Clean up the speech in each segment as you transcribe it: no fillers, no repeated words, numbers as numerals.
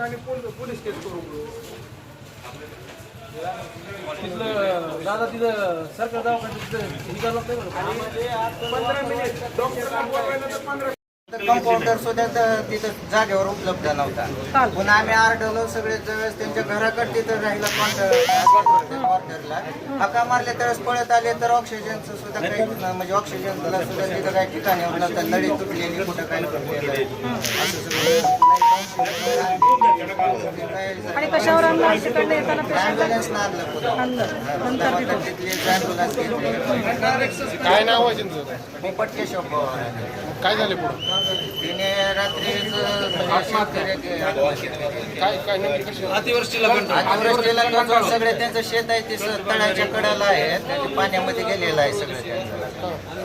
आणि पोलीस केस करू तिथलं दादा तिथं सरकार दवाखान्यात तिथं निघालं नाही 15 मिनिट डॉक्टरला बोलवायला तर 15 कंपाऊंडर सुद्धा तिथं जागेवर उपलब्ध नव्हता. पुन्हा आम्ही आरडवलो सगळे ज्यावेळेस त्यांच्या घराकडे तिथं राहिलं क्वार्टरला हका मारले त्यावेळेस पळत आले तर ऑक्सिजनचं सुद्धा काही म्हणजे ऑक्सिजनला सुद्धा तिथं काही ठिकाणी नव्हतं. नळी तुटलेली कुठं काही असं आणि कशावर आणलं तिकडनं येताना ॲम्ब्युलन्स आणलं पुन्हा तिथली ॲम्ब्युलन्स घेतली. काय नाव आहे तुमचं? मी पटकेश्वर पवार. काय झाले पुढे? तिने रात्रीच काय काय नेमकी कशी? अतिवृष्टीला अतिवृष्टीला सगळे त्यांचं शेत आहे ते तळ्याच्या कडेला आहे. त्याच्या पाण्यामध्ये गेलेलं आहे सगळं त्यांचं.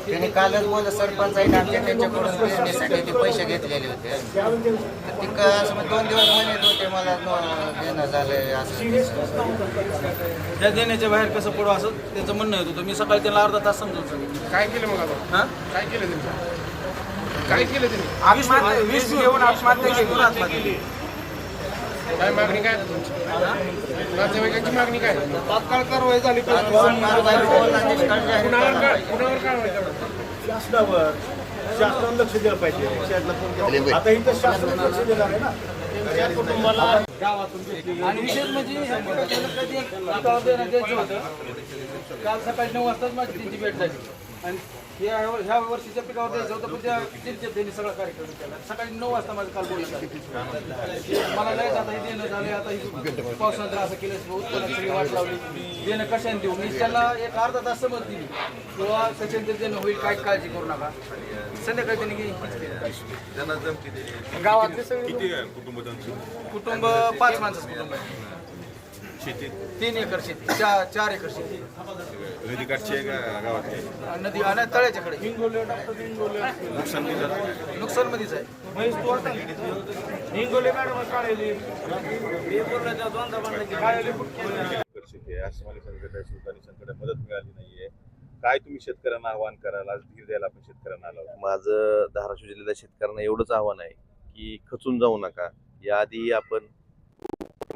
त्यांनी कालच बोललं सरपंच आहे आमच्या त्यांच्याकडून पेरणीसाठी ते पैसे घेतलेले होते. तर ती असं 2 दिवस म्हणत होते मला देणं झालंय असं. त्या देण्याच्या बाहेर कसं पडू असं त्यांचं म्हणणं येत होतं. मी सकाळी त्याला अर्धा तास समजवतो. काय केलं मग आता? हां काय केलं त्यांनी? काय केलं त्यांनी? वीस घेऊन आत्महत्या केली. काय मागणी काय तुमची? नातेवाईकांची मागणी काय? तात्काळ कारवाई झाली कुणावर कारवाई करणार? शासनावर शासनानं लक्ष दिलं पाहिजे. आता इथं शासन लक्ष देणार आहे ना. त्या कुटुंबाला आणि विशेष म्हणजे कधी पिकावर देणं द्यायचं होतं. काल सकाळी 9 वाजताच माझी त्यांची भेट झाली आणि ह्या वर्षीच्या पिकावर द्यायचं होतं पण त्या त्यांनी सगळा कार्यक्रम केला. सकाळी 9 वाजता माझं काल बोलणं झालं. मला नाही आता हे देणं झालं. आता ही पावसानंतर असं केलं उत्पन्नाची सगळी वाट लावली. देणं कशाने देऊ मी त्यांना एक अर्धा तास समज दिली किंवा त्याच्यानंतर देणं होईल काय काळजी करू नका. संध्याकाळी त्यांनी गावातले सगळे कुटुंब 5 माणसाचं कुटुंब आहे. शेती 3 एकर शेती 4 एकर शेती नदीकाठची आहे का गावातली? नदी आणि तळ्याच्याकडे नुकसानमध्येच आहे. शेती आहे असं मला सांगितलं. काही सुलतानी संकटात मदत मिळाली नाहीये. काय तुम्ही शेतकऱ्यांना आव्हान कराल? आज धीर द्यायला आपण शेतकऱ्यांना आलो. माझं धाराशिव जिल्ह्यातल्या शेतकऱ्यांना एवढंच आव्हान आहे की खचून जाऊ नका. याआधी आपण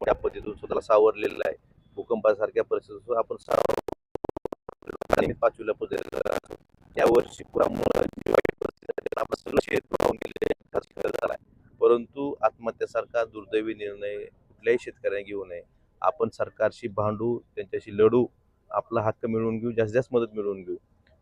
त्या पद्धतीतून स्वतःला सावरलेलं आहे. भूकंपासारख्या परिस्थितीतून आपण पाचवीला पद्धतीला या वर्षी पुरामुळे आपलं सगळं शेत वाहून गेले. परंतु आत्महत्यासारखा दुर्दैवी निर्णय कुठल्याही शेतकऱ्याने घेऊ नये. आपण सरकारशी भांडू, त्यांच्याशी लढू, आपला हक्क मिळवून घेऊ, जास्तीत जास्त मदत मिळवून घेऊ.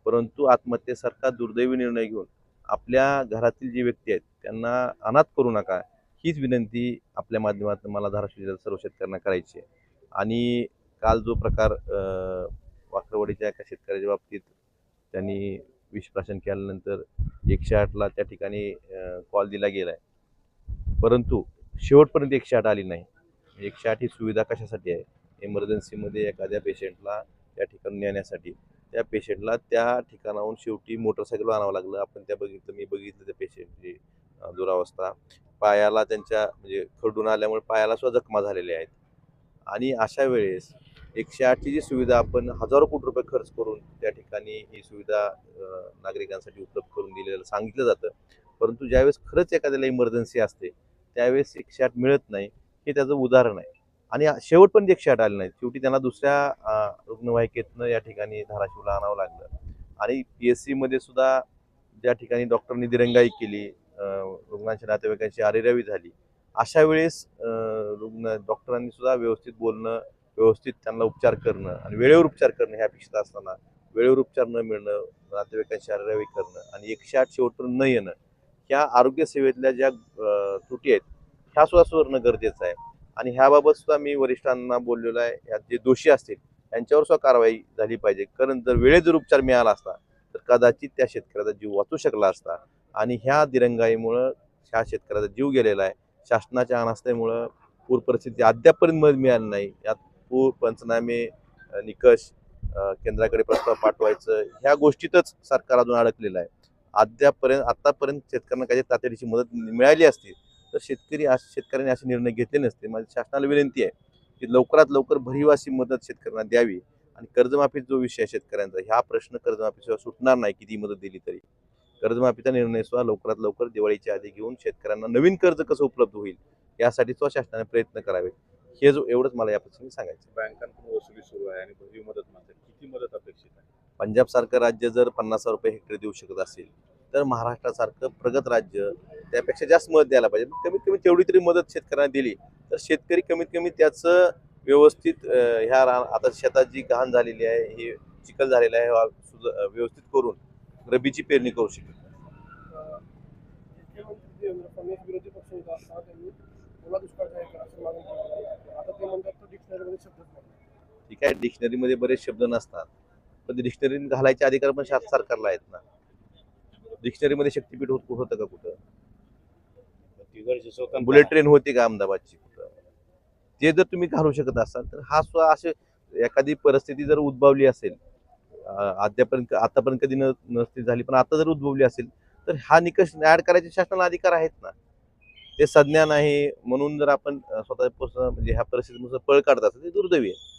परंतु आत्महत्येसारखा दुर्दैवी निर्णय घेऊन आपल्या घरातील जी व्यक्ती आहेत त्यांना अनाथ करू नका. हीच विनंती आपल्या माध्यमातून मला धाराशिव जिल्ह्यात सर्व शेतकऱ्यांना करायची आहे. आणि काल जो प्रकार वाकरवाडीच्या एका शेतकऱ्याच्या बाबतीत त्यांनी विषप्राशन केल्यानंतर 108ला त्या ठिकाणी कॉल दिला गेला आहे. परंतु शेवटपर्यंत 108 आली नाही. 108 ही सुविधा कशासाठी आहे? इमर्जन्सीमध्ये एखाद्या पेशंटला त्या ठिकाणी नेण्यासाठी. त्या पेशंटला त्या ठिकाणाहून शेवटी मोटरसायकलवर आणावं लागलं. आपण मी बघितलं त्या पेशंटची दुरावस्था. पायाला त्यांच्या म्हणजे खरडून आल्यामुळे पायाला सुद्धा जखमा झालेल्या आहेत. आणि अशा वेळेस 108ची जी सुविधा आपण हजारो कोटी रुपये खर्च करून त्या ठिकाणी ही सुविधा नागरिकांसाठी उपलब्ध करून दिलेलं सांगितलं जातं. परंतु ज्यावेळेस खरंच एखाद्याला इमर्जन्सी असते त्यावेळेस 108 मिळत नाही. हे त्याचं उदाहरण आहे. आणि शेवटपर्यंत 108 आले नाही. शेवटी त्यांना दुसऱ्या रुग्णवाहिकेतनं या ठिकाणी धाराशिवला आणावं लागलं. आणि PSCमध्ये सुद्धा ज्या ठिकाणी डॉक्टरांनी दिरंगाई केली, रुग्णांच्या नातेवाईकांची आरेरावी झाली, अशा वेळेस डॉक्टरांनी सुद्धा व्यवस्थित बोलणं, व्यवस्थित त्यांना उपचार करणं आणि वेळेवर उपचार करणं हे अपेक्षित असताना वेळेवर उपचार न मिळणं, नातेवाईकांची आरेरावी करणं आणि 108 शेवटपर्यंत न येणं, ह्या आरोग्य सेवेतल्या ज्या त्रुटी आहेत ह्या सुद्धा सुधारणं गरजेचं आहे. आणि ह्याबाबत सुद्धा मी वरिष्ठांना बोललेलो आहे. यात जे दोषी असतील त्यांच्यावर सुद्धा कारवाई झाली पाहिजे. कारण जर उपचार मिळाला असता तर कदाचित त्या शेतकऱ्याचा जीव वाचू शकला असता. आणि ह्या दिरंगाईमुळं ह्या शेतकऱ्याचा जीव गेलेला आहे. शासनाच्या अनास्थेमुळं पूर परिस्थिती अद्यापपर्यंत मदत मिळाली नाही. यात पूर पंचनामे, निकष, केंद्राकडे प्रस्ताव पाठवायचं ह्या गोष्टीतच सरकार अजून अडकलेलं आहे. आतापर्यंत शेतकऱ्यांना काही तातडीची मदत मिळाली असती तर शेतकऱ्यांनी असे निर्णय घेतले नसते. माझी शासनाला विनंती आहे की लवकरात लवकर भरीव अशी मदत शेतकऱ्यांना द्यावी. आणि कर्जमाफी जो विषय आहे शेतकऱ्यांचा, ह्या प्रश्न कर्जमाफीशिवाय सुटणार नाही किती मदत दिली तरी. कर्जमाफीचा निर्णय सुद्धा लवकरात लवकर दिवाळीच्या आधी घेऊन शेतकऱ्यांना नवीन कर्ज कसं उपलब्ध होईल यासाठी सुद्धा शासनाने प्रयत्न करावे. हे जो एवढंच मला या प्रसंगी सांगायचं. बँकांकडून वसुली सुरू आहे आणि भरीव मदत मागतात. किती मदत अपेक्षित आहे? पंजाब सारखं राज्य जर 50,000 रुपये हेक्टर देऊ शकत असेल तर महाराष्ट्रासारखं प्रगत राज्य त्यापेक्षा जास्त मदत द्यायला पाहिजे. कमीत कमी तेवढी तरी मदत शेतकऱ्यांना दिली तर शेतकरी कमीत कमी त्याचं व्यवस्थित आता शेतात जी घाण झालेली आहे, हे चिखल झालेला आहे, व्यवस्थित करून रबीची पेरणी करू शकेल. मुख्यमंत्री देवेंद्र फडणवीस विरोधी पक्ष होता असताना त्यांनी ओला दुष्काळ जाहीर केला असं मागणी केली. आता ते म्हणतात तो डिक्शनरीमध्ये शब्दच नाही. ठीक आहे, डिक्शनरीमध्ये बरेच शब्द नसतात पण ते डिक्शनरी घालायचे अधिकार पण सरकारला आहेत ना. डिक्शनरीमध्ये शक्तीपीठ होतं का कुठं? बुलेट ट्रेन होती का अहमदाबादची कुठं? ते जर तुम्ही घालू शकत असाल तर हा असे एखादी परिस्थिती जर उद्भवली असेल, आतापर्यंत कधी नसती झाली पण आता जर उद्भवली असेल तर हा निकष ऍड करायचे शासनाला अधिकार आहेत ना. ते संज्ञा नाही म्हणून जर आपण स्वतः म्हणजे ह्या परिस्थितीनुसार पळ काढत असेल ते दुर्दैवी आहे.